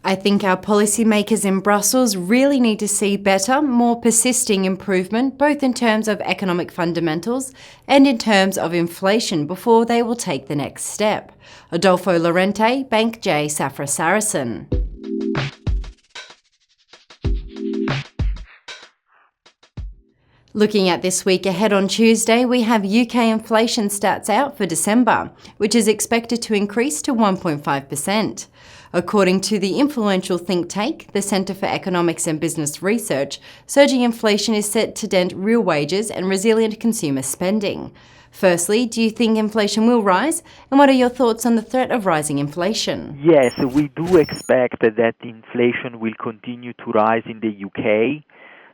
I think our policymakers in Brussels really need to see better, more persisting improvement, both in terms of economic fundamentals and in terms of inflation, before they will take the next step. Adolfo Laurenti, Bank J, Safra Sarasin. Looking at this week ahead, on Tuesday, we have UK inflation stats out for December, which is expected to increase to 1.5%. According to the influential think tank, the Centre for Economics and Business Research, surging inflation is set to dent real wages and resilient consumer spending. Firstly, do you think inflation will rise? And what are your thoughts on the threat of rising inflation? Yes, we do expect that inflation will continue to rise in the UK.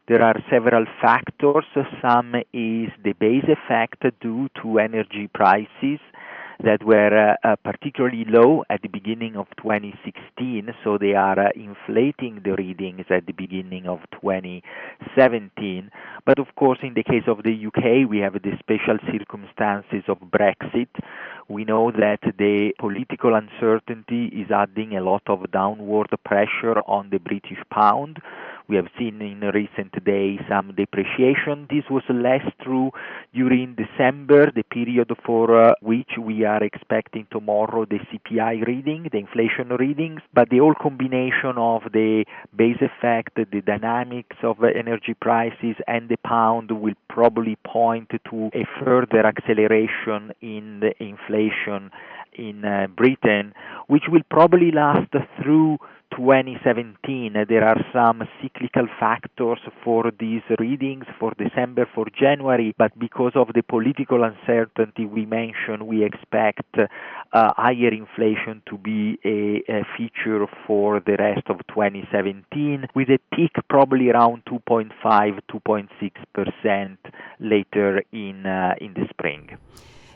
There are several factors. Some is the base effect due to energy prices that were particularly low at the beginning of 2016, so they are inflating the readings at the beginning of 2017. But of course, in the case of the UK, we have the special circumstances of Brexit. We know that the political uncertainty is adding a lot of downward pressure on the British pound. We have seen in recent days some depreciation. This was less true during December, the period for which we are expecting tomorrow the CPI reading, the inflation readings. But the whole combination of the base effect, the dynamics of energy prices and the pound will probably point to a further acceleration in the inflation in Britain, which will probably last through 2017. There are some cyclical factors for these readings for December, for January, but because of the political uncertainty we mentioned, we expect higher inflation to be a feature for the rest of 2017, with a peak probably around 2.5-2.6% later in the spring.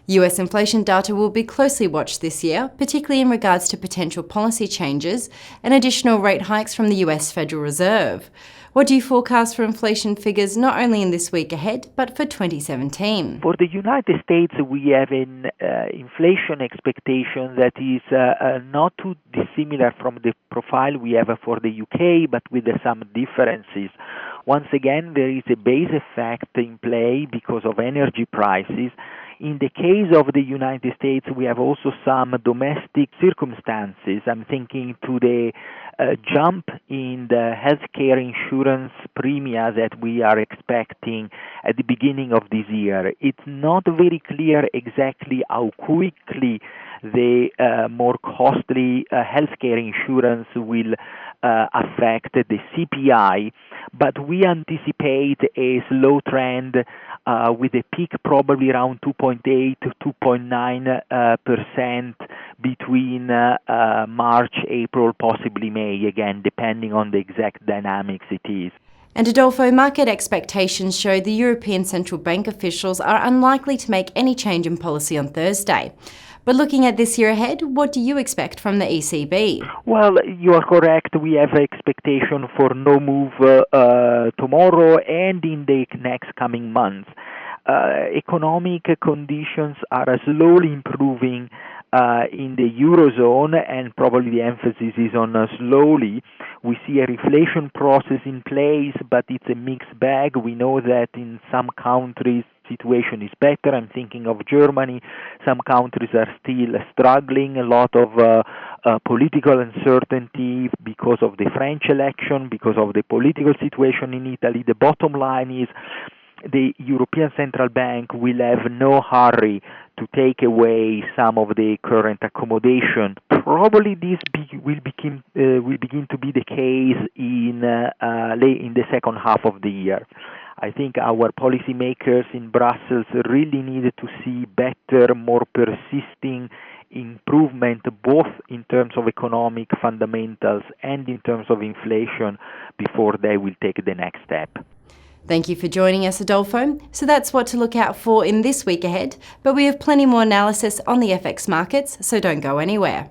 US inflation data will be closely watched this year, particularly in regards to potential policy changes and additional rate hikes from the US Federal Reserve. What do you forecast for inflation figures not only in this week ahead, but for 2017? For the United States, we have an inflation expectation that is not too dissimilar from the profile we have for the UK, but with some differences. Once again, there is a base effect in play because of energy prices. In the case of the United States, we have also some domestic circumstances. I'm thinking to the jump in the healthcare insurance premia that we are expecting at the beginning of this year. It's not very clear exactly how quickly the more costly healthcare insurance will affect the CPI, but we anticipate a slow trend with a peak probably around 2.8 to 2.9% between March, April, possibly May, again, depending on the exact dynamics it is. And Adolfo, market expectations show the European Central Bank officials are unlikely to make any change in policy on Thursday. But looking at this year ahead, what do you expect from the ECB? Well, you are correct. We have expectation for no move tomorrow and in the next coming months. Economic conditions are slowly improving in the Eurozone, and probably the emphasis is on slowly. We see a reflation process in place, but it's a mixed bag. We know that in some countries situation is better. I'm thinking of Germany. Some countries are still struggling. A lot of political uncertainty because of the French election, because of the political situation in Italy. The bottom line is the European Central Bank will have no hurry to take away some of the current accommodation. Probably this will begin to be the case in the second half of the year. I think our policymakers in Brussels really needed to see better, more persisting improvement, both in terms of economic fundamentals and in terms of inflation, before they will take the next step. Thank you for joining us, Adolfo. So that's what to look out for in this week ahead, but we have plenty more analysis on the FX markets, so don't go anywhere.